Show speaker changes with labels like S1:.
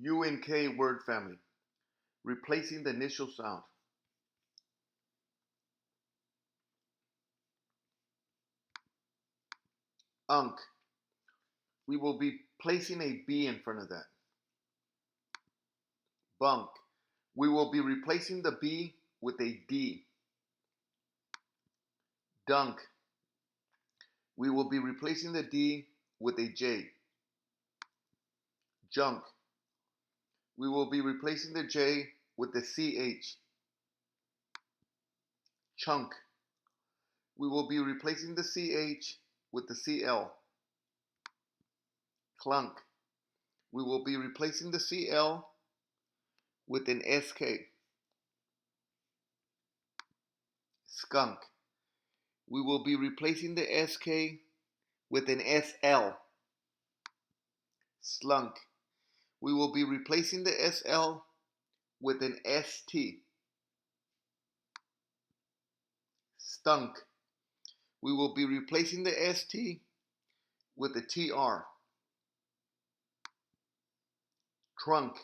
S1: U and K word family, replacing the initial sound. Unk. We will be placing a B in front of that. Bunk. We will be replacing the B with a D. Dunk. We will be replacing the D with a J. Junk. We will be replacing the J with the CH. Chunk. We will be replacing the CH with the CL. Clunk. We will be replacing the CL with an SK. Skunk. We will be replacing the SK with an SL. Slunk. We will be replacing the SL with an ST. Stunk. We will be replacing the ST with a TR. Trunk.